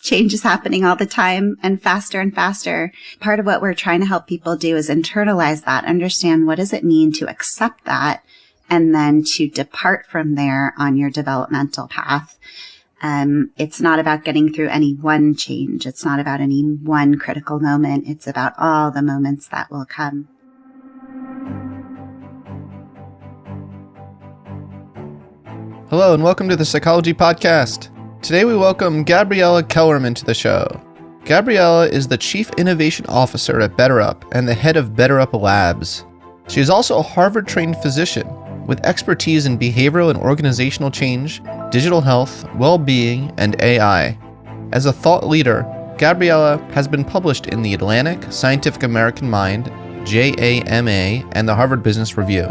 change is happening all the time and faster. Part of what we're trying to help people do is internalize that, understand what does it mean to accept that, and then to depart from there on your developmental path. It's not about getting through any one change. It's not about any one critical moment. It's about all the moments that will come. Hello and welcome to the Psychology Podcast. Today we welcome Gabriella Kellerman to the show. Gabriella is the Chief Innovation Officer at BetterUp and the head of BetterUp Labs. She is also a Harvard-trained physician with expertise in behavioral and organizational change, digital health, well-being, and AI. As a thought leader, Gabriella has been published in The Atlantic, Scientific American Mind, JAMA, and the Harvard Business Review.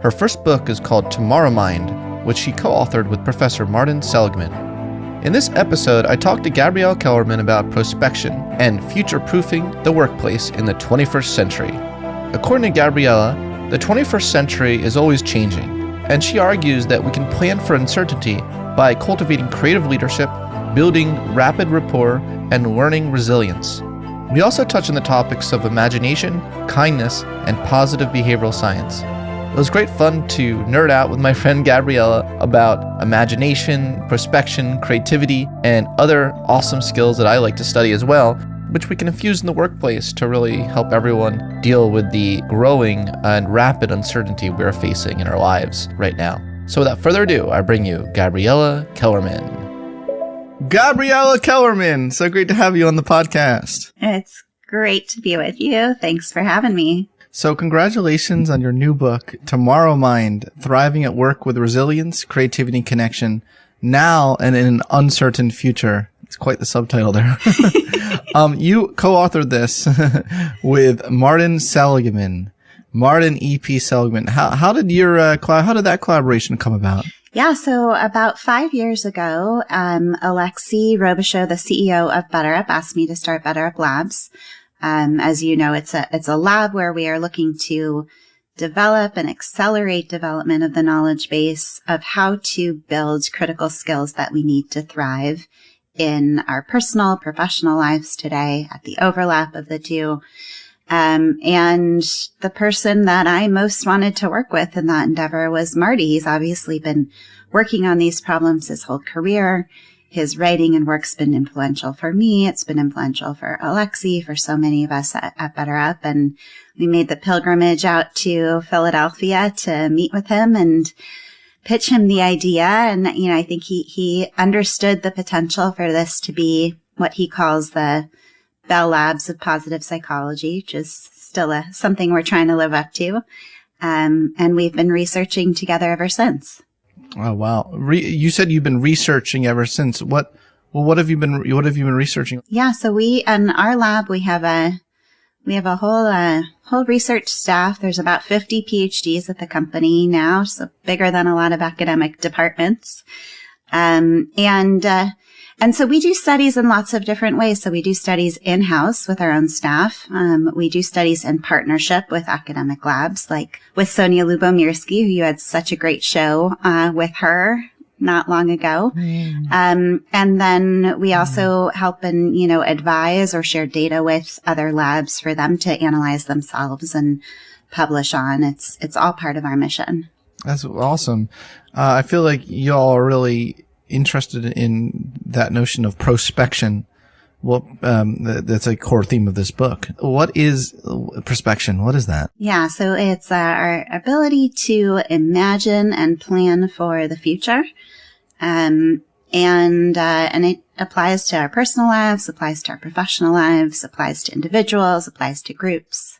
Her first book is called Tomorrowmind, which she co-authored with Professor Martin Seligman. In this episode, I talked to Gabriella Kellerman about prospection and future-proofing the workplace in the 21st century. According to Gabriella, the 21st century is always changing, and she argues that we can plan for uncertainty by cultivating creative leadership, building rapid rapport, and learning resilience. We also touch on the topics of imagination, kindness, and positive behavioral science. It was great fun to nerd out with my friend Gabriella about imagination, prospection, creativity, and other awesome skills that I like to study as well, which we can infuse in the workplace to really help everyone deal with the growing and rapid uncertainty we're facing in our lives right now. So without further ado, I bring you Gabriella Kellerman. Gabriella Kellerman, so great to have you on the podcast. It's great to be with you. Thanks for having me. So congratulations on your new book, Tomorrowmind, Thriving at Work with Resilience, Creativity, and Connection, Now and in an Uncertain Future. It's quite the subtitle there. You co-authored this with Martin Seligman, Martin E.P. Seligman. How did that collaboration come about? Yeah, so about 5 years ago, Alexei Robichaud, the CEO of BetterUp, asked me to start BetterUp Labs. As you know, it's a lab where we are looking to develop and accelerate development of the knowledge base of how to build critical skills that we need to thrive in our personal, professional lives today, at the overlap of the two. And the person that I most wanted to work with in that endeavor was Marty. He's obviously been working on these problems his whole career. His writing and work's been influential for me. It's been influential for Alexei, for so many of us at BetterUp. And we made the pilgrimage out to Philadelphia to meet with him and pitch him the idea. And, I think he understood the potential for this to be what he calls the Bell Labs of positive psychology, which is still something we're trying to live up to. And we've been researching together ever since. Oh, wow. You said you've been researching ever since. What have you been researching? Yeah. So in our lab, we have a whole research staff. There's about 50 PhDs at the company now, so bigger than a lot of academic departments. And so we do studies in lots of different ways. So we do studies in-house with our own staff. We do studies in partnership with academic labs, like with Sonia Lubomirsky, who you had such a great show with her not long ago. And then we also help and, advise or share data with other labs for them to analyze themselves and publish on. It's all part of our mission. That's awesome. I feel like y'all are really interested in that notion of prospection. Well, that's a core theme of this book. What is prospection? What is that? Yeah, so it's our ability to imagine and plan for the future. And it applies to our personal lives, applies to our professional lives, applies to individuals, applies to groups.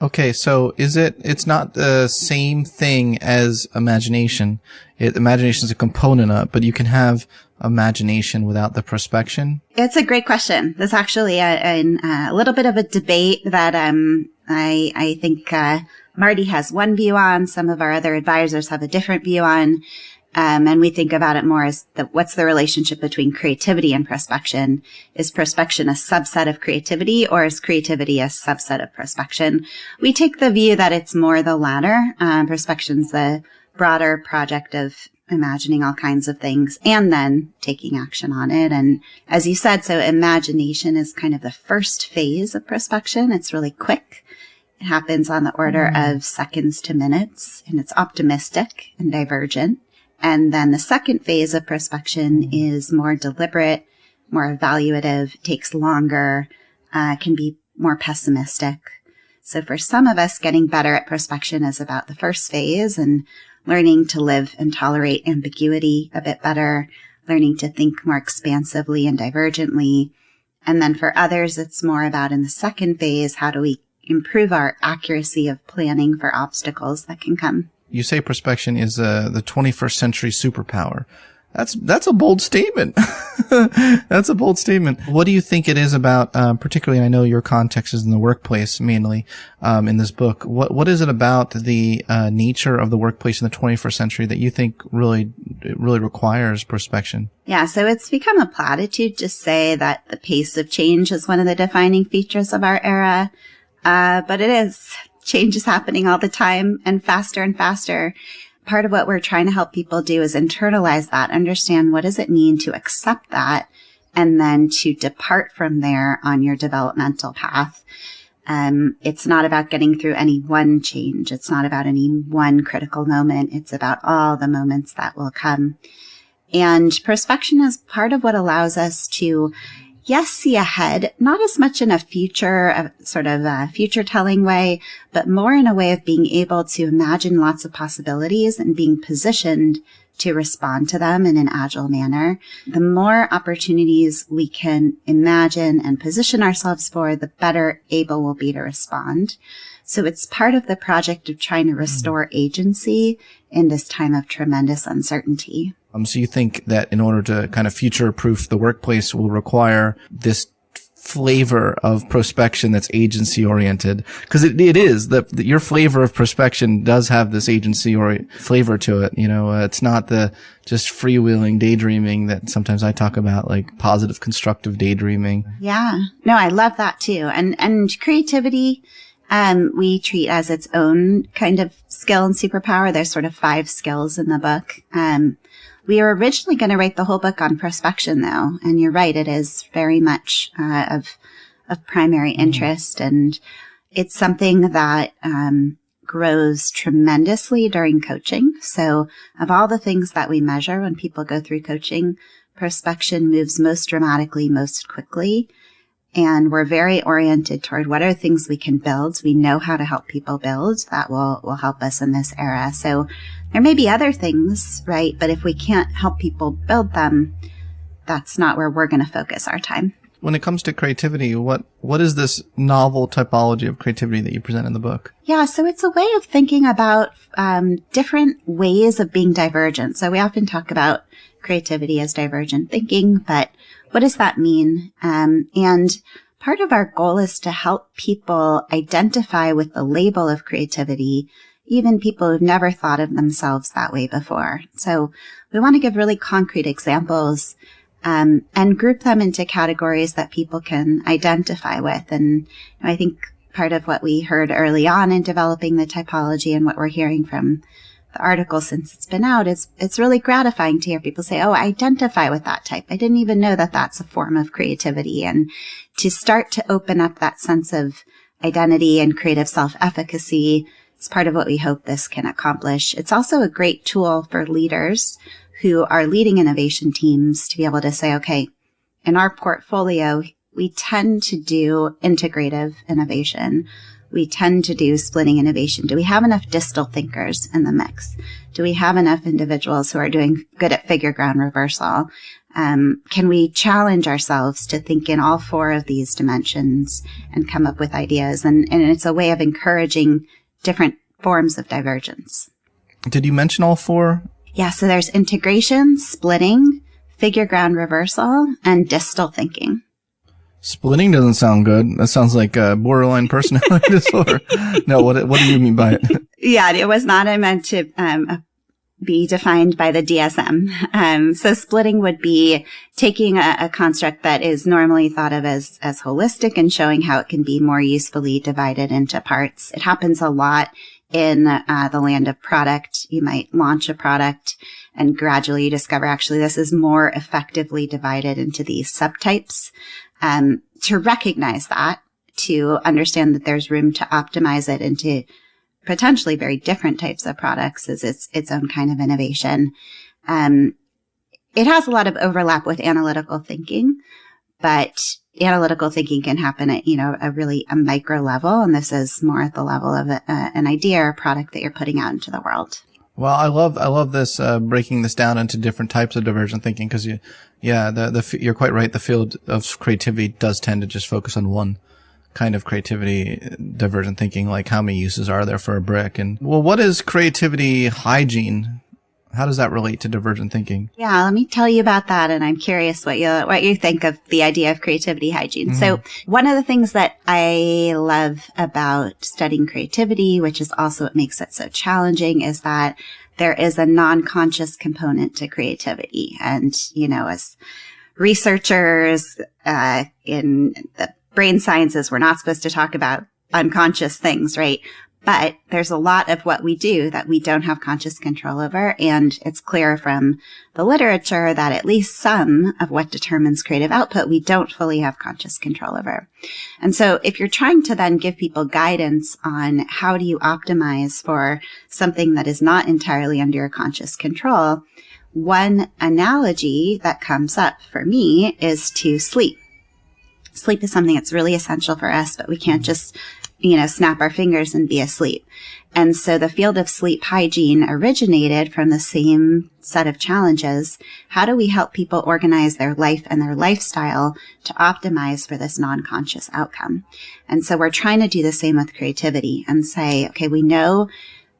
Okay, so it's not the same thing as imagination. Imagination is a component of it, but you can have imagination without the prospection? It's a great question. There's actually a little bit of a debate that I think Marty has one view on, some of our other advisors have a different view on. And we think about it more as what's the relationship between creativity and prospection? Is prospection a subset of creativity, or is creativity a subset of prospection? We take the view that it's more the latter. Prospection's the broader project of imagining all kinds of things and then taking action on it. And as you said, so imagination is kind of the first phase of prospection. It's really quick. It happens on the order of seconds to minutes, and it's optimistic and divergent. And then the second phase of prospection is more deliberate, more evaluative, takes longer, can be more pessimistic. So for some of us, getting better at prospection is about the first phase and learning to live and tolerate ambiguity a bit better, learning to think more expansively and divergently. And then for others, it's more about in the second phase, how do we improve our accuracy of planning for obstacles that can come? You say prospection is the 21st century superpower. That's a bold statement. That's a bold statement. What do you think it is about, particularly, I know your context is in the workplace mainly, in this book. What is it about the nature of the workplace in the 21st century that you think really requires prospection? Yeah, so it's become a platitude to say that the pace of change is one of the defining features of our era. But it is. Change is happening all the time and faster. Part of what we're trying to help people do is internalize that, understand what does it mean to accept that, and then to depart from there on your developmental path. It's not about getting through any one change. It's not about any one critical moment. It's about all the moments that will come. And prospection is part of what allows us to, yes, see ahead, not as much in a future-telling way, but more in a way of being able to imagine lots of possibilities and being positioned to respond to them in an agile manner. The more opportunities we can imagine and position ourselves for, the better able we'll be to respond. So it's part of the project of trying to restore agency in this time of tremendous uncertainty. So you think that in order to kind of future-proof the workplace will require this flavor of prospection that's agency-oriented? Because it is. Your flavor of prospection does have this agency or flavor to it. You know, it's not the just freewheeling daydreaming that sometimes I talk about, like positive, constructive daydreaming. Yeah. No, I love that too. And creativity, we treat as its own kind of skill and superpower. There's sort of 5 skills in the book. We were originally going to write the whole book on prospection, though, and you're right, it is very much of primary interest, and it's something that grows tremendously during coaching. So of all the things that we measure when people go through coaching, prospection moves most dramatically, most quickly, and we're very oriented toward what are things we can build. We know how to help people build. That will help us in this era. So there may be other things, right? But if we can't help people build them, that's not where we're going to focus our time. When it comes to creativity, what is this novel typology of creativity that you present in the book? Yeah, so it's a way of thinking about different ways of being divergent. So we often talk about creativity as divergent thinking, but what does that mean? And part of our goal is to help people identify with the label of creativity, even people who've never thought of themselves that way before. So we want to give really concrete examples and group them into categories that people can identify with. And I think part of what we heard early on in developing the typology and what we're hearing from the article since it's been out is it's really gratifying to hear people say, oh, I identify with that type. I didn't even know that that's a form of creativity. And to start to open up that sense of identity and creative self-efficacy is part of what we hope this can accomplish. It's also a great tool for leaders who are leading innovation teams to be able to say, okay, in our portfolio, we tend to do integrative innovation. We tend to do splitting innovation. Do we have enough distal thinkers in the mix? Do we have enough individuals who are doing good at figure ground reversal? Can we challenge ourselves to think in all 4 of these dimensions and come up with ideas? And it's a way of encouraging different forms of divergence. Did you mention all 4? Yeah, so there's integration, splitting, figure ground reversal, and distal thinking. Splitting doesn't sound good. That sounds like a borderline personality disorder. No, what do you mean by it? Yeah, it was not meant to be defined by the DSM. So splitting would be taking a construct that is normally thought of as holistic and showing how it can be more usefully divided into parts. It happens a lot in the land of product. You might launch a product And gradually you discover actually this is more effectively divided into these subtypes. To recognize that, to understand that there's room to optimize it into potentially very different types of products is its own kind of innovation. It has a lot of overlap with analytical thinking, but analytical thinking can happen at, a micro level. And this is more at the level of an idea or product that you're putting out into the world. Well, I love this, breaking this down into different types of divergent thinking. Cause you're quite right. The field of creativity does tend to just focus on one kind of creativity, divergent thinking, like how many uses are there for a brick? And well, what is creativity hygiene? How does that relate to divergent thinking? Yeah, let me tell you about that. And I'm curious what you think of the idea of creativity hygiene. Mm-hmm. So one of the things that I love about studying creativity, which is also what makes it so challenging, is that there is a non-conscious component to creativity. And, as researchers in the brain sciences, we're not supposed to talk about unconscious things, right? But there's a lot of what we do that we don't have conscious control over. And it's clear from the literature that at least some of what determines creative output, we don't fully have conscious control over. And so if you're trying to then give people guidance on how do you optimize for something that is not entirely under your conscious control, one analogy that comes up for me is to sleep. Sleep is something that's really essential for us, but we can't just snap our fingers and be asleep. And so the field of sleep hygiene originated from the same set of challenges. How do we help people organize their life and their lifestyle to optimize for this non-conscious outcome? And so we're trying to do the same with creativity and say, okay, we know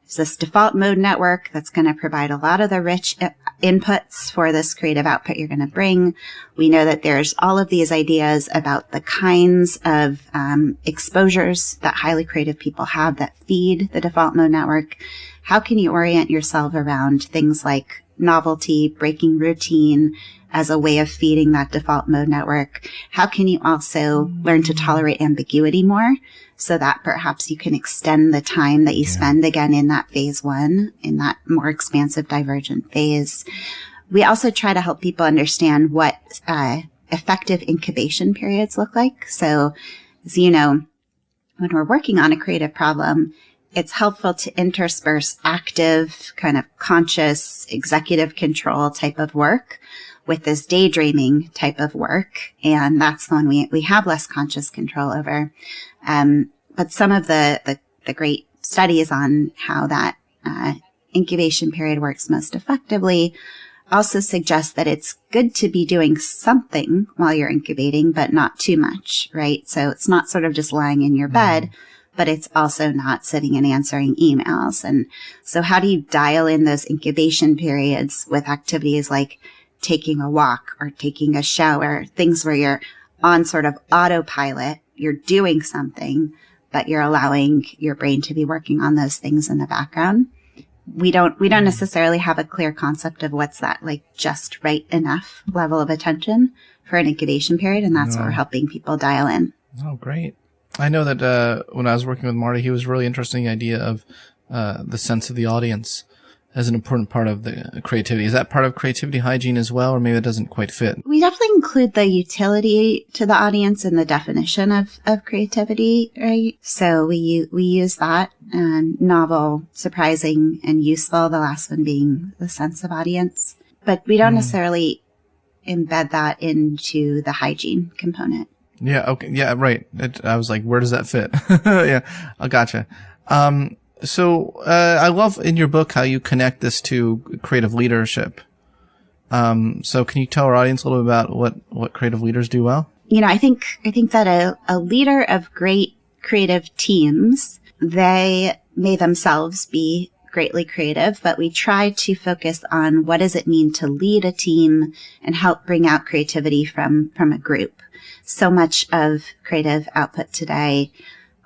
it's this default mode network that's going to provide a lot of the rich inputs for this creative output you're going to bring. We know that there's all of these ideas about the kinds of exposures that highly creative people have that feed the default mode network. How can you orient yourself around things like novelty, breaking routine as a way of feeding that default mode network? How can you also learn to tolerate ambiguity more so that perhaps you can extend the time that you spend again in that phase one, in that more expansive divergent phase? We also try to help people understand what effective incubation periods look like. So, as you know, when we're working on a creative problem, it's helpful to intersperse active, kind of conscious, executive control type of work with this daydreaming type of work. And that's the one we have less conscious control over. But some of the great studies on how that incubation period works most effectively also suggest that it's good to be doing something while you're incubating, but not too much, right? So it's not sort of just lying in your bed, but it's also not sitting and answering emails. And so how do you dial in those incubation periods with activities like taking a walk or taking a shower, things where you're on sort of autopilot, you're doing something, but you're allowing your brain to be working on those things in the background. We don't necessarily have a clear concept of what's that like just right enough level of attention for an incubation period. And that's what we're helping people dial in. Oh, great. I know that when I was working with Marty, he was really interested in the idea of the sense of the audience as an important part of the creativity. Is that part of creativity hygiene as well, or maybe it doesn't quite fit? We definitely include the utility to the audience in the definition of creativity, right? So we use that, novel, surprising, and useful, the last one being the sense of audience. But we don't necessarily embed that into the hygiene component. Yeah, okay. Yeah, right. I was like, where does that fit? Yeah, I gotcha. So I love in your book how you connect this to creative leadership. So can you tell our audience a little bit about what creative leaders do well? I think that a leader of great creative teams, they may themselves be greatly creative, but we try to focus on what does it mean to lead a team and help bring out creativity from a group. So much of creative output today,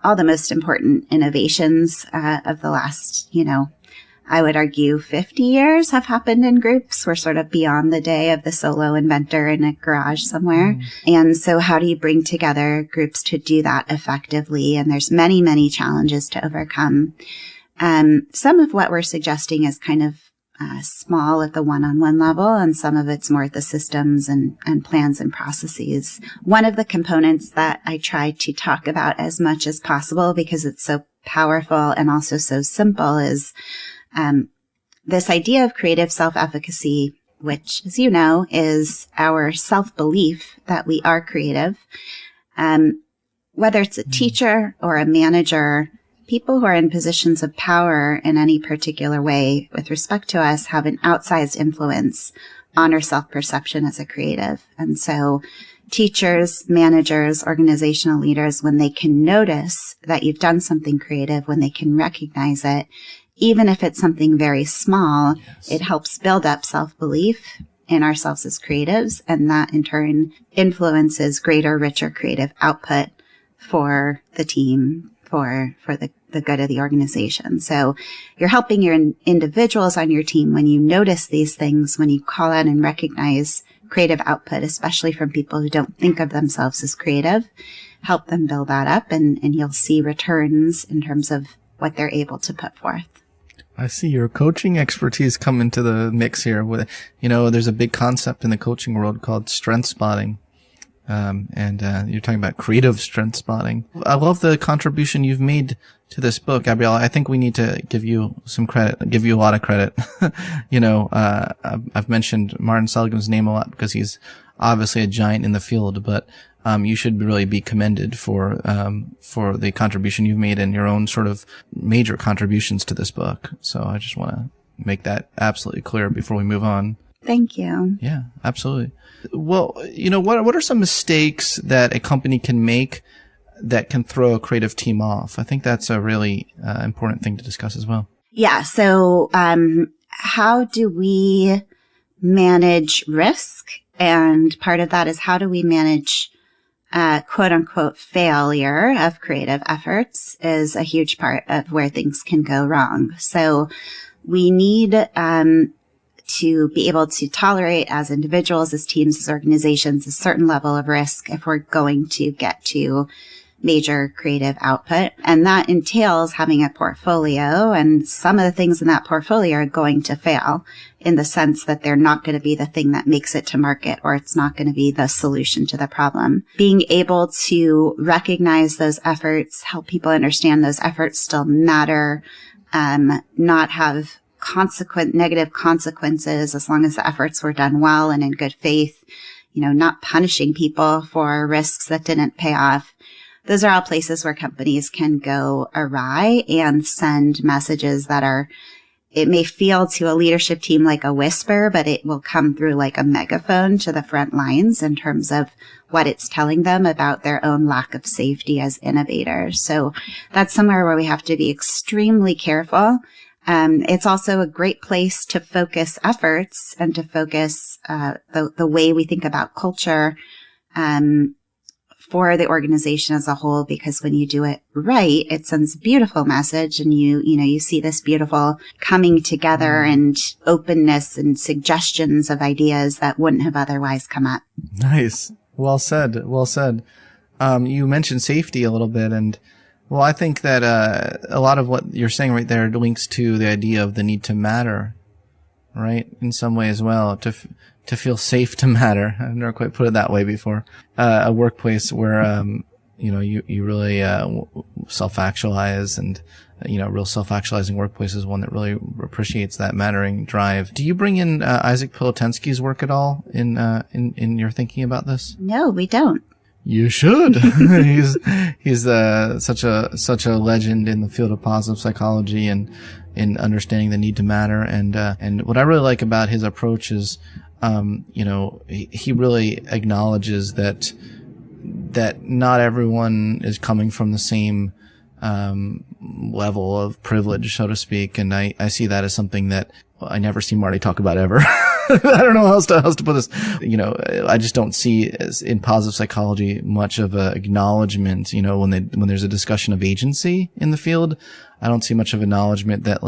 all the most important innovations of the last, I would argue 50 years have happened in groups. We're sort of beyond the day of the solo inventor in a garage somewhere. And so how do you bring together groups to do that effectively? And there's many, many challenges to overcome. Some of what we're suggesting is kind of small at the one-on-one level, and some of it's more at the systems and plans and processes. One of the components that I try to talk about as much as possible, because it's so powerful and also so simple, is this idea of creative self-efficacy, which, as you know, is our self-belief that we are creative. Whether it's a teacher or a manager, people who are in positions of power in any particular way with respect to us have an outsized influence on our self-perception as a creative. And so teachers, managers, organizational leaders, when they can notice that you've done something creative, when they can recognize it, even if it's something very small, it helps build up self-belief in ourselves as creatives. And that in turn influences greater, richer creative output for the team, for the good of the organization. So you're helping your individuals on your team when you notice these things, when you call out and recognize creative output, especially from people who don't think of themselves as creative, help them build that up, and you'll see returns in terms of what they're able to put forth. I see your coaching expertise come into the mix here. There's a big concept in the coaching world called strength spotting. And you're talking about creative strength spotting. I love the contribution you've made to this book, Gabriella. I think we need to give you some credit, give you a lot of credit. I've mentioned Martin Seligman's name a lot because he's obviously a giant in the field, but you should really be commended for the contribution you've made and your own sort of major contributions to this book. So I just want to make that absolutely clear before we move on. Thank you. Yeah, absolutely. Well, what are some mistakes that a company can make that can throw a creative team off? I think that's a really important thing to discuss as well. Yeah. So, how do we manage risk? And part of that is how do we manage quote unquote failure of creative efforts is a huge part of where things can go wrong. So we need to be able to tolerate as individuals, as teams, as organizations, a certain level of risk if we're going to get to major creative output. And that entails having a portfolio, and some of the things in that portfolio are going to fail in the sense that they're not going to be the thing that makes it to market, or it's not going to be the solution to the problem. Being able to recognize those efforts, help people understand those efforts still matter, not have negative consequences as long as the efforts were done well and in good faith, not punishing people for risks that didn't pay off. Those are all places where companies can go awry and send messages that it may feel to a leadership team like a whisper, but it will come through like a megaphone to the front lines in terms of what it's telling them about their own lack of safety as innovators. So that's somewhere where we have to be extremely careful. It's also a great place to focus efforts and to focus the way we think about culture for the organization as a whole, because when you do it right, it sends a beautiful message, and you see this beautiful coming together and openness and suggestions of ideas that wouldn't have otherwise come up. Nice. Well said. Well said. You mentioned safety a little bit, and well, I think that a lot of what you're saying right there links to the idea of the need to matter, right? In some way as well, to feel safe to matter. I've never quite put it that way before. A workplace where you really self-actualize, and real self-actualizing workplace is one that really appreciates that mattering drive. Do you bring in Isaac Pilotensky's work at all in your thinking about this? No, we don't. You should. He's such a legend in the field of positive psychology and in understanding the need to matter. And what I really like about his approach is, he really acknowledges that not everyone is coming from the same level of privilege, so to speak. And I see that as something that I never see Marty talk about ever. I don't know how else to put this. I just don't see in positive psychology much of a acknowledgement, when there's a discussion of agency in the field. I don't see much of acknowledgement that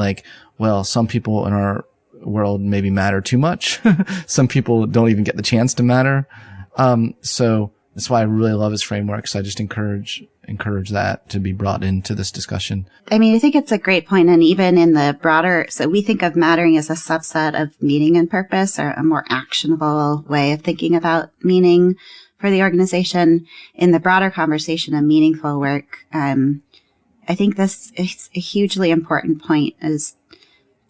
some people in our world maybe matter too much. Some people don't even get the chance to matter. So That's why I really love his frameworks. I just encourage that to be brought into this discussion. I mean, I think it's a great point. And even in the broader, so we think of mattering as a subset of meaning and purpose, or a more actionable way of thinking about meaning for the organization. In the broader conversation of meaningful work, I think this is a hugely important point, is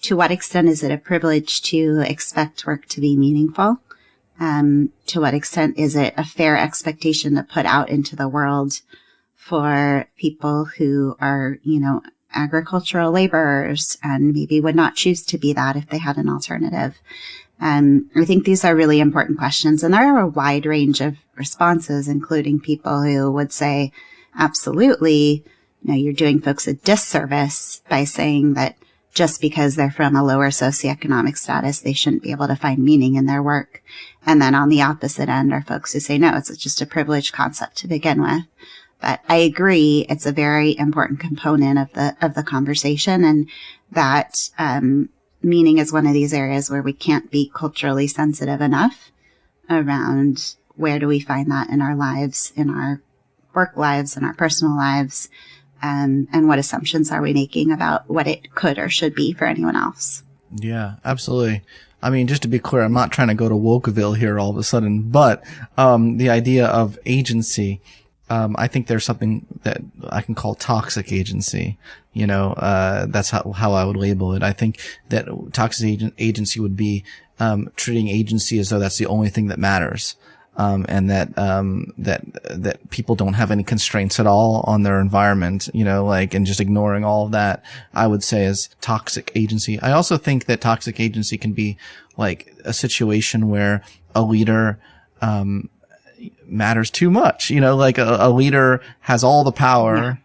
to what extent is it a privilege to expect work to be meaningful? To what extent is it a fair expectation to put out into the world for people who are, agricultural laborers and maybe would not choose to be that if they had an alternative? I think these are really important questions, and there are a wide range of responses, including people who would say, absolutely, you're doing folks a disservice by saying that just because they're from a lower socioeconomic status, they shouldn't be able to find meaning in their work. And then on the opposite end are folks who say, no, it's just a privileged concept to begin with. But I agree, it's a very important component of the conversation, and that meaning is one of these areas where we can't be culturally sensitive enough around where do we find that in our lives, in our work lives, in our personal lives, and what assumptions are we making about what it could or should be for anyone else. Yeah, absolutely. I mean, just to be clear, I'm not trying to go to Wokeville here all of a sudden, but the idea of agency, I think there's something that I can call toxic agency. That's how I would label it. I think that toxic agency would be treating agency as though that's the only thing that matters. And that people don't have any constraints at all on their environment, and just ignoring all of that, I would say is toxic agency. I also think that toxic agency can be like a situation where a leader, matters too much, like a leader has all the power,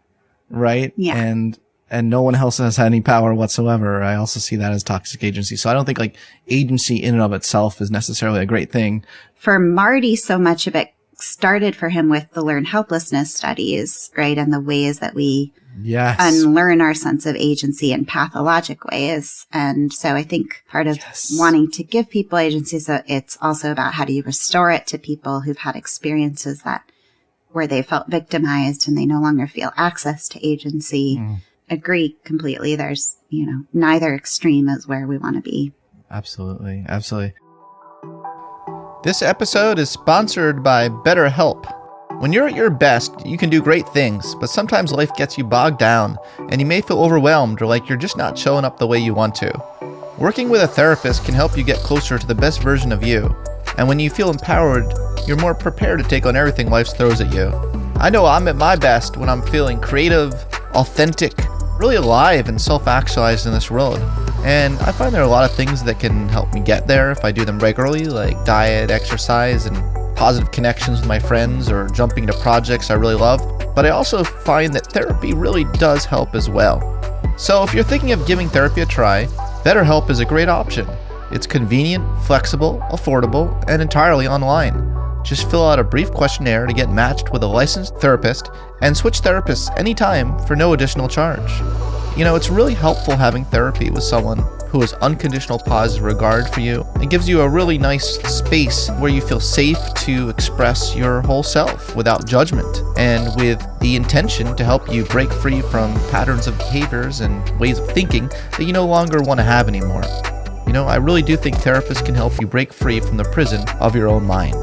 right? Yeah. And no one else has any power whatsoever. I also see that as toxic agency. So I don't think like agency in and of itself is necessarily a great thing. For Marty, so much of it started for him with the learned helplessness studies, right? And the ways that we unlearn our sense of agency in pathologic ways. And so I think part of wanting to give people agency, so it's also about how do you restore it to people who've had experiences where they felt victimized and they no longer feel access to agency. Agree completely. There's, neither extreme is where we want to be. Absolutely. Absolutely. This episode is sponsored by BetterHelp. When you're at your best, you can do great things, but sometimes life gets you bogged down, and you may feel overwhelmed or like you're just not showing up the way you want to. Working with a therapist can help you get closer to the best version of you, and when you feel empowered, you're more prepared to take on everything life throws at you. I know I'm at my best when I'm feeling creative, authentic, really alive and self-actualized in this world. And I find there are a lot of things that can help me get there if I do them regularly, like diet, exercise, and positive connections with my friends, or jumping into projects I really love. But I also find that therapy really does help as well. So if you're thinking of giving therapy a try, BetterHelp is a great option. It's convenient, flexible, affordable, and entirely online. Just fill out a brief questionnaire to get matched with a licensed therapist and switch therapists anytime for no additional charge. It's really helpful having therapy with someone who has unconditional positive regard for you and gives you a really nice space where you feel safe to express your whole self without judgment, and with the intention to help you break free from patterns of behaviors and ways of thinking that you no longer want to have anymore. I really do think therapists can help you break free from the prison of your own mind.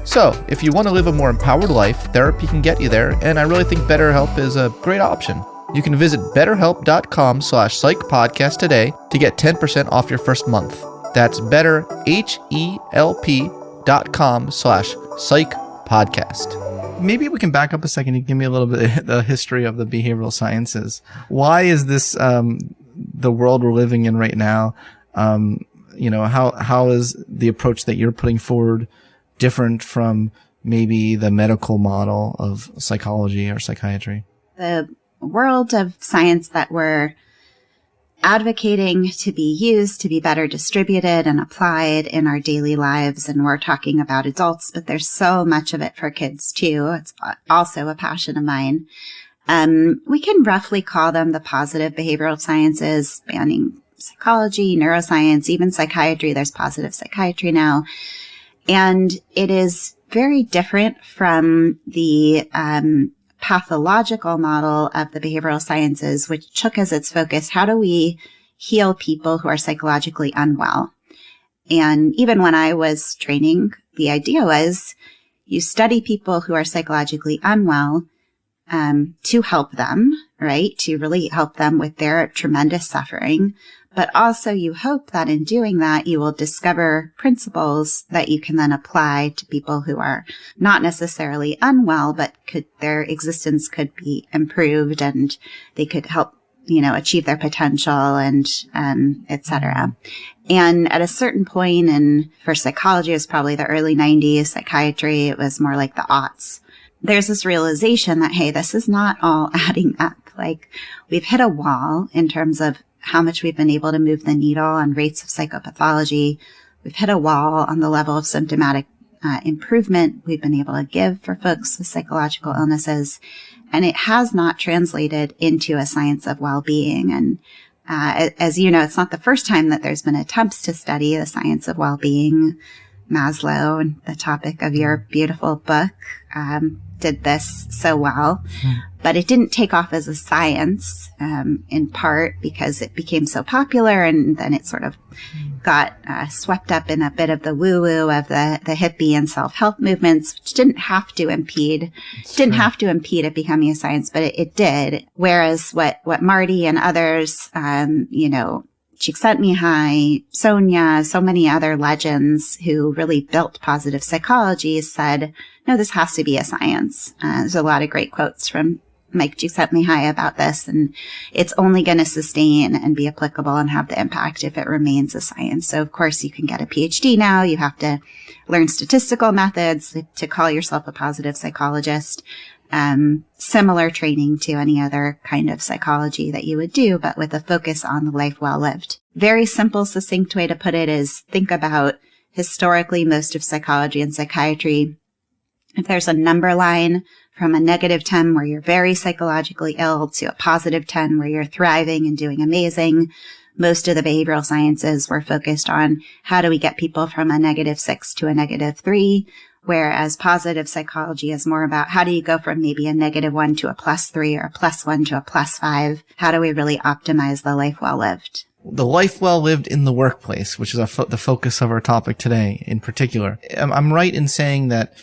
So, if you want to live a more empowered life, therapy can get you there, and I really think BetterHelp is a great option. You can visit betterhelp.com/psychpodcast today to get 10% off your first month. That's betterhelp.com/psychpodcast. Maybe we can back up a second and give me a little bit of the history of the behavioral sciences. Why is this the world we're living in right now? How is the approach that you're putting forward different from maybe the medical model of psychology or psychiatry? The world of science that we're advocating to be used, to be better distributed and applied in our daily lives. And we're talking about adults, but there's so much of it for kids too. It's also a passion of mine. We can roughly call them the positive behavioral sciences, spanning psychology, neuroscience, even psychiatry. There's positive psychiatry now. And it is very different from the pathological model of the behavioral sciences, which took as its focus, how do we heal people who are psychologically unwell? And even when I was training, the idea was you study people who are psychologically unwell to help them, right? To really help them with their tremendous suffering. But also you hope that in doing that, you will discover principles that you can then apply to people who are not necessarily unwell, but their existence could be improved and they could help, achieve their potential and et cetera. And at a certain point, and for psychology, it was probably the early 90s, psychiatry, it was more like the aughts. There's this realization that, hey, this is not all adding up. Like, we've hit a wall in terms of how much we've been able to move the needle on rates of psychopathology. We've hit a wall on the level of symptomatic improvement we've been able to give for folks with psychological illnesses. And it has not translated into a science of well-being. And as you know, it's not the first time that there's been attempts to study the science of well-being. Maslow, and the topic of your beautiful book, did this so well, but it didn't take off as a science, in part because it became so popular, and then it sort of got swept up in a bit of the woo-woo of the hippie and self-help movements, which didn't have to impede it becoming a science, but it did. Whereas what Marty and others, Csikszentmihalyi, Sonia, so many other legends who really built positive psychology said, no, this has to be a science. There's a lot of great quotes from Mike Csikszentmihalyi about this, and it's only going to sustain and be applicable and have the impact if it remains a science. So, of course, you can get a PhD now. You have to learn statistical methods to call yourself a positive psychologist. Similar training to any other kind of psychology that you would do, but with a focus on the life well lived. Very simple, succinct way to put it is think about historically most of psychology and psychiatry. If there's a number line from a negative 10 where you're very psychologically ill to a positive 10 where you're thriving and doing amazing, most of the behavioral sciences were focused on how do we get people from a negative 6 to a negative 3. Whereas positive psychology is more about how do you go from maybe a negative 1 to a +3 or a +1 to a +5? How do we really optimize the life well lived? The life well lived in the workplace, which is the focus of our topic today in particular. I'm right in saying that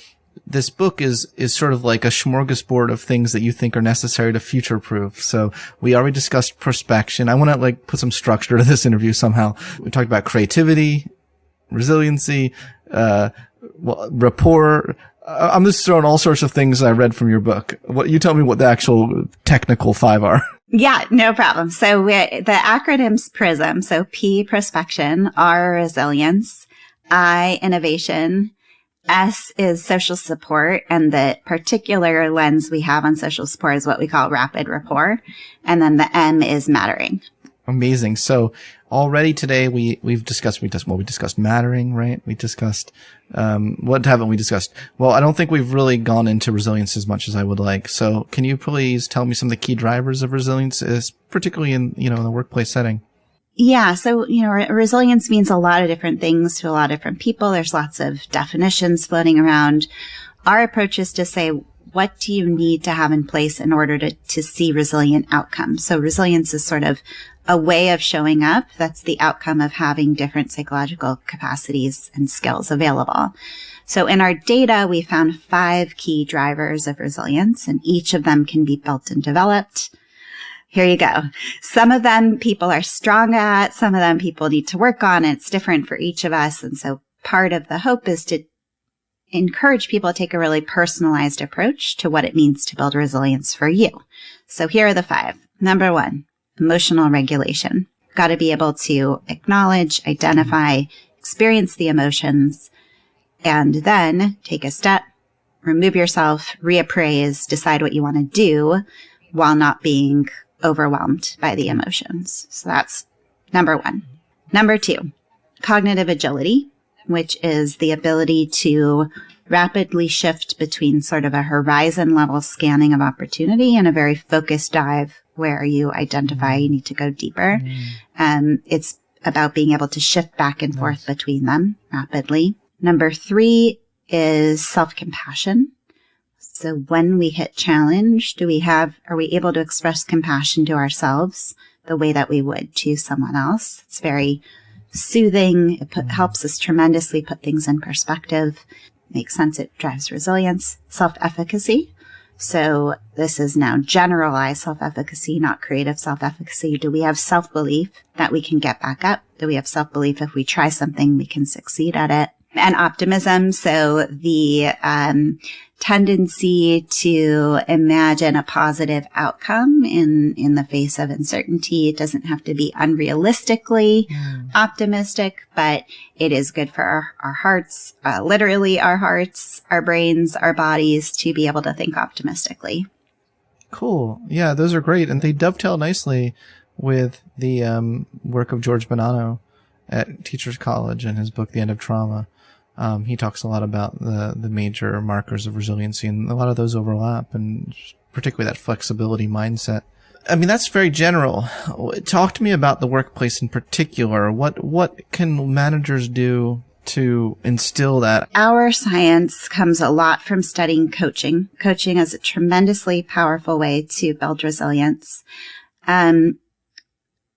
this book is sort of like a smorgasbord of things that you think are necessary to future-proof. So we already discussed prospection. I want to put some structure to this interview somehow. We talked about creativity, resiliency, rapport. I'm just throwing all sorts of things I read from your book. You tell me what the actual technical 5 are. Yeah, no problem. So the acronym's PRISM. So P, prospection, R, resilience, I, innovation, S is social support. And the particular lens we have on social support is what we call rapid rapport. And then the M is mattering. Amazing. So already today we discussed mattering, right? We discussed, what haven't we discussed? Well, I don't think we've really gone into resilience as much as I would like. So can you please tell me some of the key drivers of resilience, particularly in the workplace setting? Yeah. So, resilience means a lot of different things to a lot of different people. There's lots of definitions floating around. Our approach is to say, what do you need to have in place in order to see resilient outcomes? So resilience is sort of a way of showing up. That's the outcome of having different psychological capacities and skills available. So in our data, we found 5 key drivers of resilience, and each of them can be built and developed. Here you go. Some of them people are strong at, some of them people need to work on. It's different for each of us. And so part of the hope is to encourage people to take a really personalized approach to what it means to build resilience for you. So here are the 5. Number 1, emotional regulation. Got to be able to acknowledge, identify, experience the emotions, and then take a step, remove yourself, reappraise, decide what you want to do while not being overwhelmed by the emotions. So that's number 1. Number 2, cognitive agility, which is the ability to rapidly shift between sort of a horizon level scanning of opportunity and a very focused dive where you identify you need to go deeper. It's about being able to shift back and forth between them rapidly. Number 3 is self-compassion. So when we hit challenge, are we able to express compassion to ourselves the way that we would to someone else? It's very soothing. It helps us tremendously put things in perspective. Makes sense. It drives resilience, self-efficacy. So this is now generalized self-efficacy, not creative self-efficacy. Do we have self-belief that we can get back up? Do we have self-belief if we try something, we can succeed at it? And optimism. So the tendency to imagine a positive outcome in the face of uncertainty. It doesn't have to be unrealistically optimistic, but it is good for our hearts, literally our hearts, our brains, our bodies, to be able to think optimistically. Cool. Yeah, those are great. And they dovetail nicely with the work of George Bonanno at Teachers College and his book, The End of Trauma. He talks a lot about the major markers of resiliency, and a lot of those overlap, and particularly that flexibility mindset. I mean, that's very general. Talk to me about the workplace in particular. What can managers do to instill that? Our science comes a lot from studying coaching. Coaching is a tremendously powerful way to build resilience.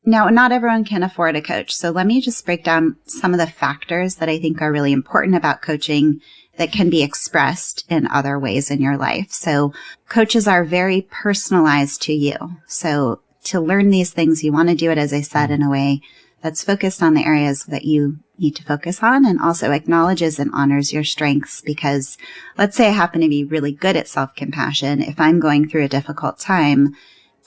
Now, not everyone can afford a coach. So let me just break down some of the factors that I think are really important about coaching that can be expressed in other ways in your life. So coaches are very personalized to you. So to learn these things, you want to do it, as I said, in a way that's focused on the areas that you need to focus on, and also acknowledges and honors your strengths. Because let's say I happen to be really good at self-compassion. If I'm going through a difficult time,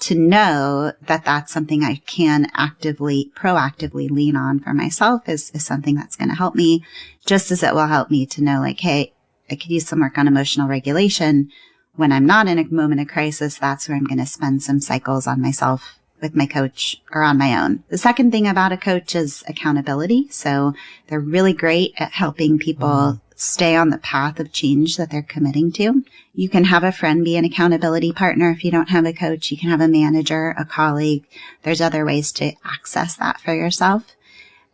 to know that that's something I can proactively lean on for myself is something that's going to help me, just as it will help me to know, like, hey, I could use some work on emotional regulation. When I'm not in a moment of crisis, that's where I'm going to spend some cycles on myself with my coach or on my own. The second thing about a coach is accountability. So they're really great at helping people stay on the path of change that they're committing to. You can have a friend be an accountability partner if you don't have a coach. You can have a manager, a colleague. There's other ways to access that for yourself.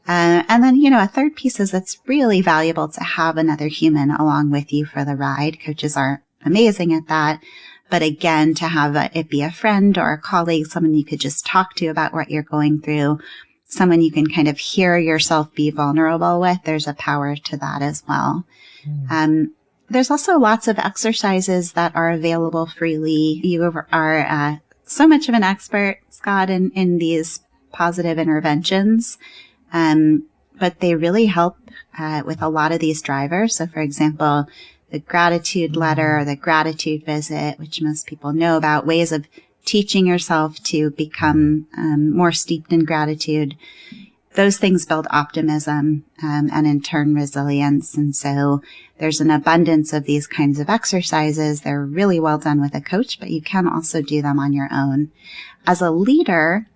And then, a third piece is it's really valuable to have another human along with you for the ride. Coaches are amazing at that. But again, to have it be a friend or a colleague, someone you could just talk to about what you're going through, someone you can kind of hear yourself be vulnerable with, there's a power to that as well. There's also lots of exercises that are available freely. You are so much of an expert, Scott, in these positive interventions, but they really help with a lot of these drivers. So, for example, the gratitude letter or the gratitude visit, which most people know about, ways of teaching yourself to become more steeped in gratitude. Those things build optimism and in turn resilience. And so there's an abundance of these kinds of exercises. They're really well done with a coach, but you can also do them on your own. As a leader,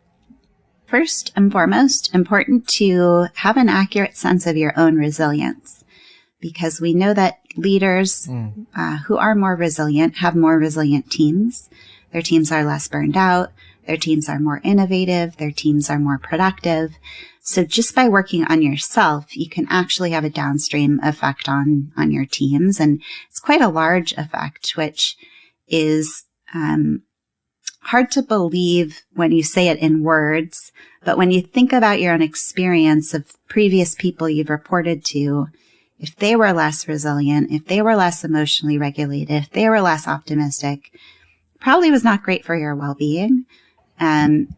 first and foremost, important to have an accurate sense of your own resilience, because we know that leaders who are more resilient have more resilient teams. Their teams are less burned out. Their teams are more innovative. Their teams are more productive. So just by working on yourself, you can actually have a downstream effect on your teams. And it's quite a large effect, which is hard to believe when you say it in words. But when you think about your own experience of previous people you've reported to, if they were less resilient, if they were less emotionally regulated, if they were less optimistic, probably was not great for your well-being. And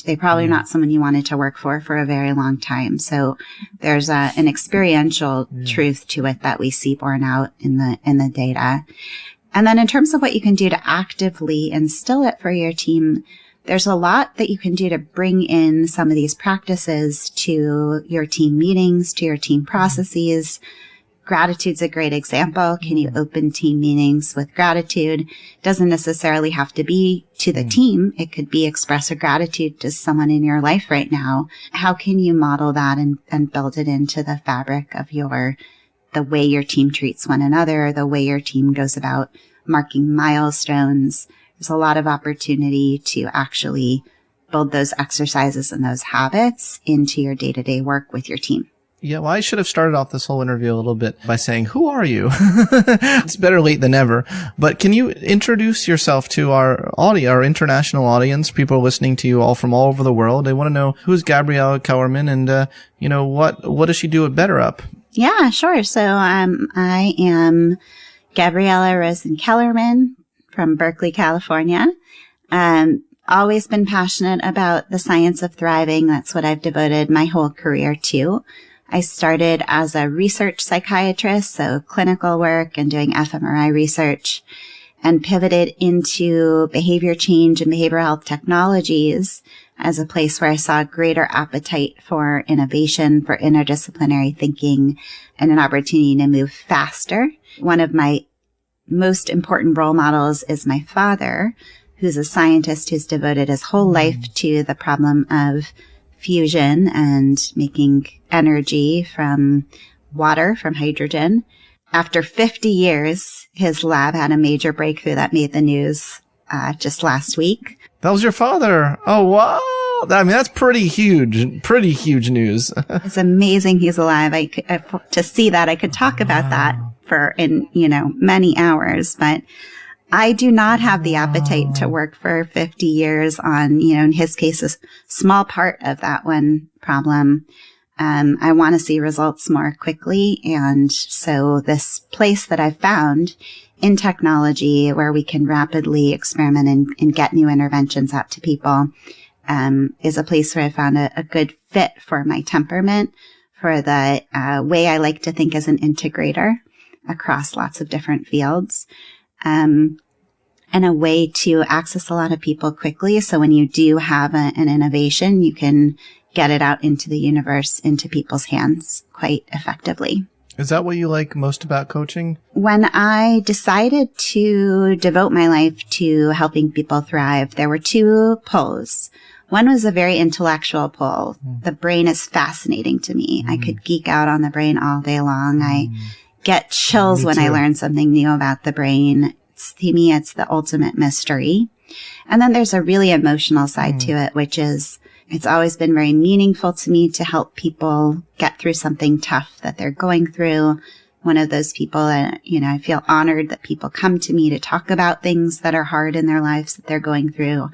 they probably not someone you wanted to work for a very long time. So there's an experiential truth to it that we see borne out in the data. And then in terms of what you can do to actively instill it for your team, there's a lot that you can do to bring in some of these practices to your team meetings, to your team processes. Gratitude's a great example. Can you open team meetings with gratitude? Doesn't necessarily have to be to the team. It could be express a gratitude to someone in your life right now. How can you model that and build it into the fabric of the way your team treats one another, the way your team goes about marking milestones? There's a lot of opportunity to actually build those exercises and those habits into your day-to-day work with your team. Yeah, well, I should have started off this whole interview a little bit by saying, who are you? It's better late than never. But can you introduce yourself to our international audience, people listening to you all from all over the world? They want to know who's Gabriella Kellerman and, what does she do at BetterUp? Yeah, sure. So I am Gabriella Rosen Kellerman from Berkeley, California. Always been passionate about the science of thriving. That's what I've devoted my whole career to. I started as a research psychiatrist, so clinical work and doing fMRI research, and pivoted into behavior change and behavioral health technologies as a place where I saw greater appetite for innovation, for interdisciplinary thinking, and an opportunity to move faster. One of my most important role models is my father, who's a scientist who's devoted his whole life to the problem of fusion and making energy from water, from hydrogen. After 50 years, his lab had a major breakthrough that made the news just last week. That was your father. Oh, wow. I mean, that's pretty huge news. It's amazing he's alive. To see that, I could talk about that for many hours, but I do not have the appetite to work for 50 years on, in his case, a small part of that one problem. I want to see results more quickly. And so this place that I've found in technology where we can rapidly experiment and get new interventions out to people, is a place where I found a good fit for my temperament, for the way I like to think as an integrator across lots of different fields. And a way to access a lot of people quickly. So when you do have an innovation, you can get it out into the universe, into people's hands quite effectively. Is that what you like most about coaching? When I decided to devote my life to helping people thrive, there were two pulls. One was a very intellectual pull. The brain is fascinating to me. I could geek out on the brain all day long. I get chills when I learn something new about the brain. To me, it's the ultimate mystery. And then there's a really emotional side to it, which is it's always been very meaningful to me to help people get through something tough that they're going through. One of those people, I feel honored that people come to me to talk about things that are hard in their lives that they're going through.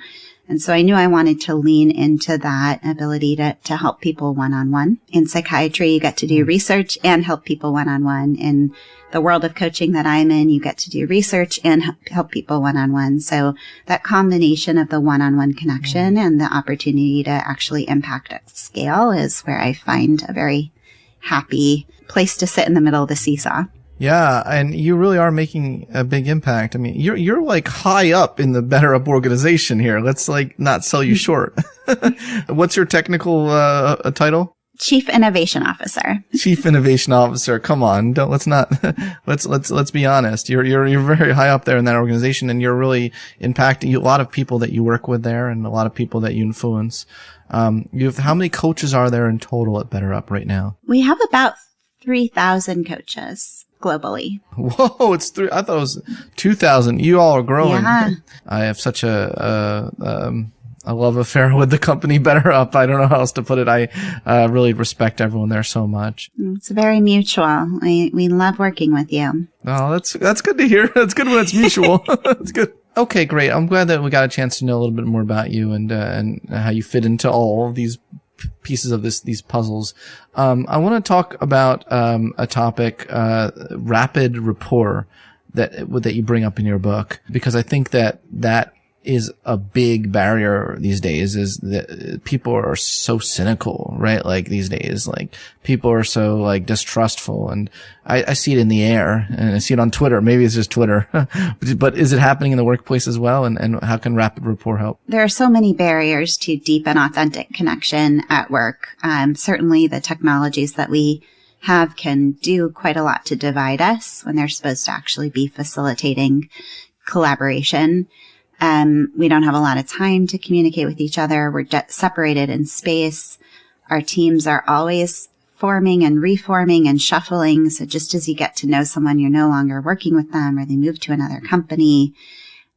And so I knew I wanted to lean into that ability to help people one-on-one. In psychiatry, you get to do research and help people one-on-one. In the world of coaching that I'm in, you get to do research and help people one-on-one. So that combination of the one-on-one connection and the opportunity to actually impact at scale is where I find a very happy place to sit in the middle of the seesaw. Yeah, and you really are making a big impact. I mean, you're like high up in the BetterUp organization here. Let's not sell you short. What's your technical title? Chief Innovation Officer. Chief Innovation Officer. Come on, let's be honest. You're very high up there in that organization, and you're really impacting a lot of people that you work with there, and a lot of people that you influence. How many coaches are there in total at BetterUp right now? We have about 3,000 coaches globally. Whoa, it's I thought it was 2,000. You all are growing. Yeah. I have such a love affair with the company BetterUp. I don't know how else to put it. I really respect everyone there so much. It's very mutual. We love working with you. Oh, that's good to hear. That's good when it's mutual. That's good. Okay, great. I'm glad that we got a chance to know a little bit more about you and how you fit into all of these pieces of these puzzles. I want to talk about a topic, rapid rapport, that you bring up in your book, because I think that is a big barrier these days, is that people are so cynical, right? Like these days, like people are so like distrustful, and I see it in the air, and I see it on Twitter. Maybe it's just Twitter, but is it happening in the workplace as well? And how can rapid rapport help? There are so many barriers to deep and authentic connection at work. Certainly the technologies that we have can do quite a lot to divide us when they're supposed to actually be facilitating collaboration. We don't have a lot of time to communicate with each other. We're separated in space. Our teams are always forming and reforming and shuffling. So just as you get to know someone, you're no longer working with them, or they move to another company.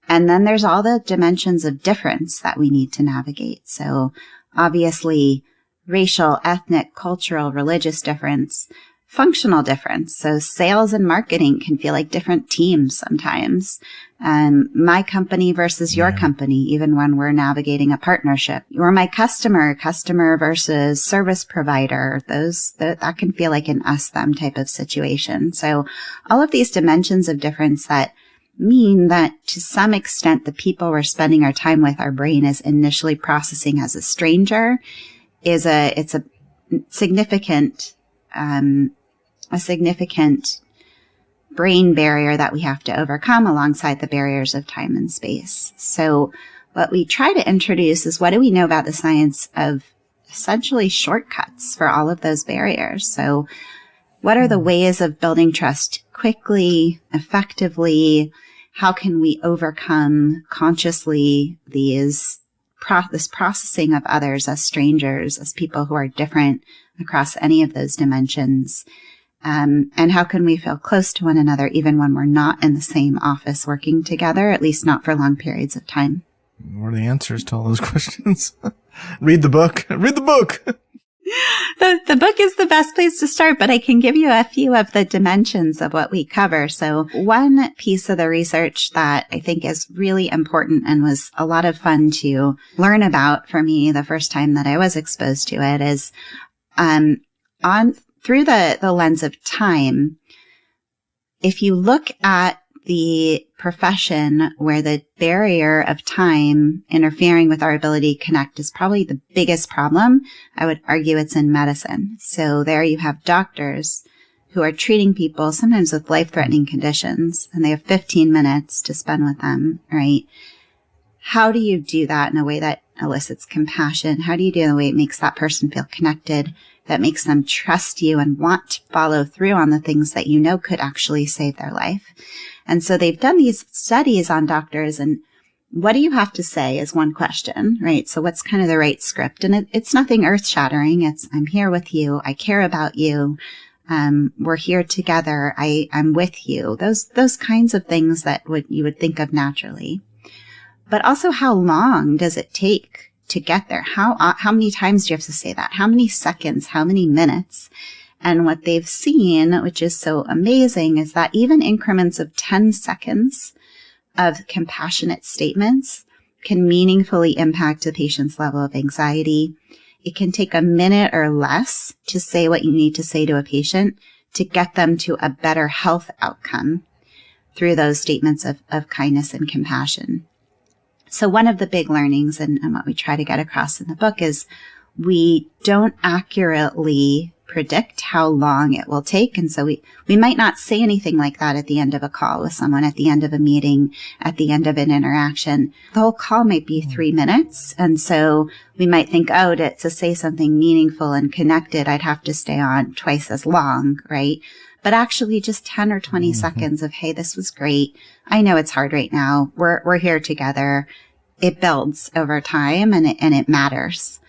And then there's all the dimensions of difference that we need to navigate. So obviously, racial, ethnic, cultural, religious difference, functional difference. So sales and marketing can feel like different teams sometimes. My company versus your company, even when we're navigating a partnership. You're my customer versus service provider. That can feel like an us-them type of situation. So all of these dimensions of difference that mean that to some extent the people we're spending our time with, our brain is initially processing as a stranger, it's a significant brain barrier that we have to overcome alongside the barriers of time and space. So what we try to introduce is, what do we know about the science of essentially shortcuts for all of those barriers? So what are the ways of building trust quickly, effectively? How can we overcome consciously this processing of others as strangers, as people who are different across any of those dimensions? And how can we feel close to one another even when we're not in the same office working together, at least not for long periods of time? What are the answers to all those questions? Read the book. Read the book. The book is the best place to start, but I can give you a few of the dimensions of what we cover. So one piece of the research that I think is really important and was a lot of fun to learn about for me the first time that I was exposed to it is through the lens of time. If you look at the profession where the barrier of time interfering with our ability to connect is probably the biggest problem, I would argue it's in medicine. So there you have doctors who are treating people sometimes with life-threatening conditions, and they have 15 minutes to spend with them, right? How do you do that in a way that elicits compassion? How do you do it in a way that makes that person feel connected, that makes them trust you and want to follow through on the things that you know could actually save their life? And so they've done these studies on doctors, and what do you have to say is one question, right? So what's kind of the right script? And it's nothing earth-shattering. It's, I'm here with you. I care about you. We're here together. I'm with you. Those kinds of things that you would think of naturally. But also, how long does it take to get there? How many times do you have to say that? How many seconds? How many minutes? And what they've seen, which is so amazing, is that even increments of 10 seconds of compassionate statements can meaningfully impact the patient's level of anxiety. It can take a minute or less to say what you need to say to a patient to get them to a better health outcome through those statements of kindness and compassion. So one of the big learnings and what we try to get across in the book is we don't accurately predict how long it will take. And so we might not say anything like that at the end of a call with someone, at the end of a meeting, at the end of an interaction. The whole call might be 3 minutes. And so we might think, oh, to say something meaningful and connected, I'd have to stay on twice as long, right? But actually just 10 or 20 seconds of, hey, this was great. I know it's hard right now. We're here together. It builds over time and it matters.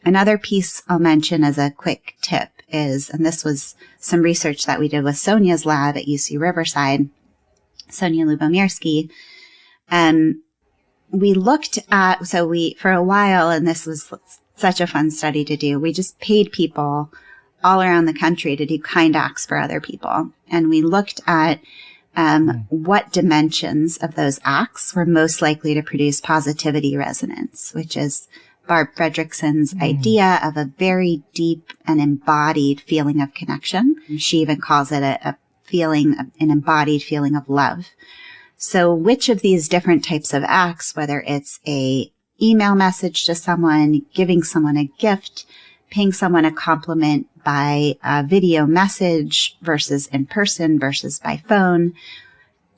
Another piece I'll mention as a quick tip is, and this was some research that we did with Sonia's lab at UC Riverside, Sonia Lubomirsky. We looked at, for a while, and this was such a fun study to do, we just paid people all around the country to do kind acts for other people. And we looked at what dimensions of those acts were most likely to produce positivity resonance, which is Barb Fredrickson's idea of a very deep and embodied feeling of connection. She even calls it an embodied feeling of love. So which of these different types of acts, whether it's a email message to someone, giving someone a gift, paying someone a compliment by a video message versus in person versus by phone,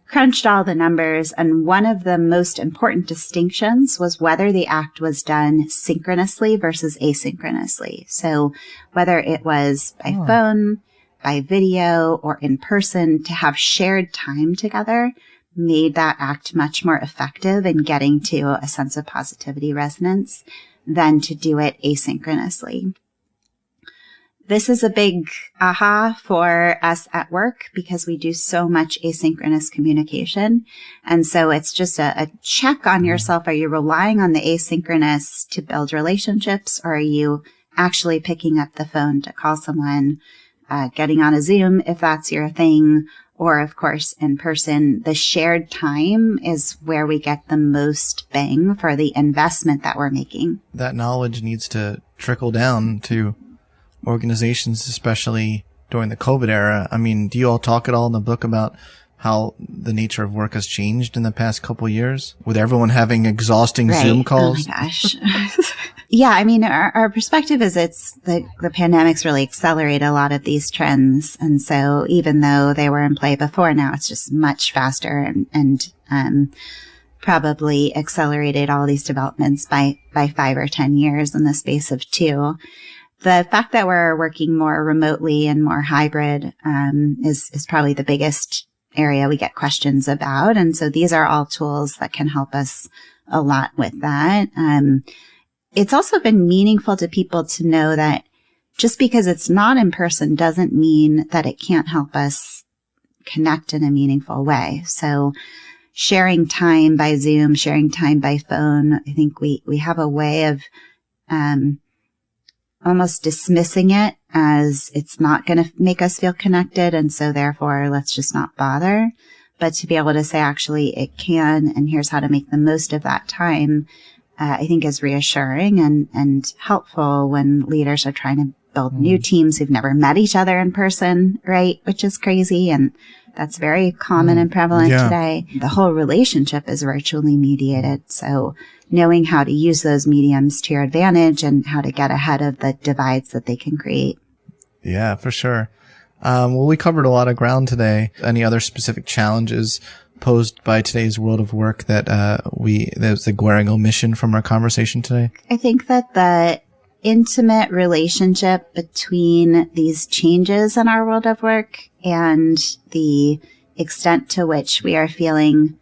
crunched all the numbers, and one of the most important distinctions was whether the act was done synchronously versus asynchronously. So whether it was by phone, by video, or in person, to have shared time together made that act much more effective in getting to a sense of positivity resonance than to do it asynchronously. This is a big aha for us at work because we do so much asynchronous communication. And so it's just a check on yourself. Are you relying on the asynchronous to build relationships, or are you actually picking up the phone to call someone, getting on a Zoom if that's your thing, or of course in person? The shared time is where we get the most bang for the investment that we're making. That knowledge needs to trickle down to organizations, especially during the COVID era. I mean, do you all talk at all in the book about how the nature of work has changed in the past couple of years with everyone having exhausting Zoom calls? Oh my gosh. Yeah, I mean, our perspective is it's the pandemic's really accelerated a lot of these trends. And so even though they were in play before, now it's just much faster and probably accelerated all these developments by 5 or 10 years in the space of 2. The fact that we're working more remotely and more hybrid is probably the biggest area we get questions about. And so these are all tools that can help us a lot with that. It's also been meaningful to people to know that just because it's not in person doesn't mean that it can't help us connect in a meaningful way. So sharing time by Zoom, sharing time by phone, I think we have a way of almost dismissing it as it's not going to make us feel connected. And so therefore, let's just not bother. But to be able to say, actually, it can, and here's how to make the most of that time, I think is reassuring and helpful when leaders are trying to build new teams who've never met each other in person, right? Which is crazy. And that's very common and prevalent today. The whole relationship is virtually mediated. So knowing how to use those mediums to your advantage and how to get ahead of the divides that they can create. Yeah, for sure. Well, we covered a lot of ground today. Any other specific challenges posed by today's world of work that there's the glaring omission from our conversation today? I think that the intimate relationship between these changes in our world of work and the extent to which we are feeling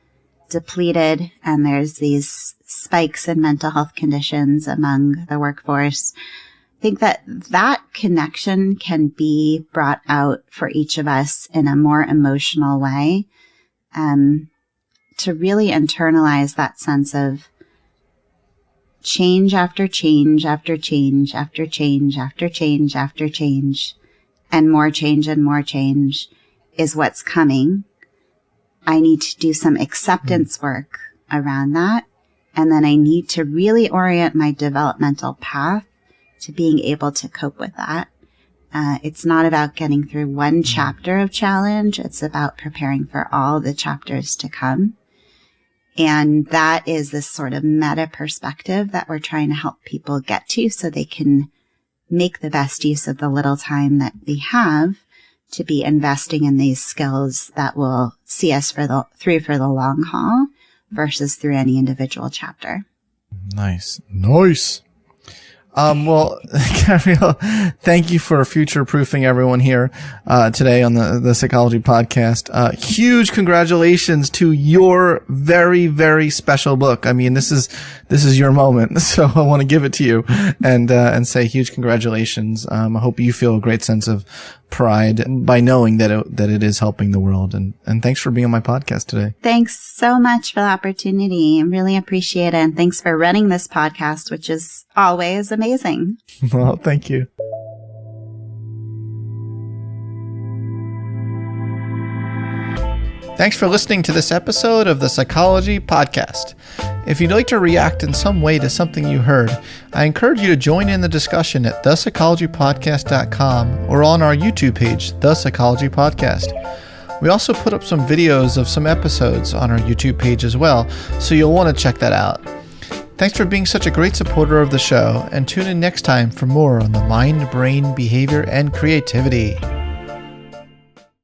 depleted and there's these spikes in mental health conditions among the workforce, I think that connection can be brought out for each of us in a more emotional way, to really internalize that sense of change after change after change after change after change after change, and more change is what's coming. I need to do some acceptance work around that. And then I need to really orient my developmental path to being able to cope with that. It's not about getting through one chapter of challenge. It's about preparing for all the chapters to come. And that is this sort of meta perspective that we're trying to help people get to so they can make the best use of the little time that we have to be investing in these skills that will see us through for the long haul versus through any individual chapter. Nice. Well, Gabrielle, thank you for future-proofing everyone here today on the Psychology Podcast. Huge congratulations to your very, very special book. I mean, this is your moment, so I want to give it to you and say huge congratulations. I hope you feel a great sense of pride by knowing that it is helping the world. And thanks for being on my podcast today. Thanks so much for the opportunity. I really appreciate it. And thanks for running this podcast, which is always amazing. Well, thank you. Thanks for listening to this episode of the Psychology Podcast. If you'd like to react in some way to something you heard, I encourage you to join in the discussion at thepsychologypodcast.com or on our YouTube page, The Psychology Podcast. We also put up some videos of some episodes on our YouTube page as well, so you'll want to check that out. Thanks for being such a great supporter of the show, and tune in next time for more on the mind, brain, behavior, and creativity.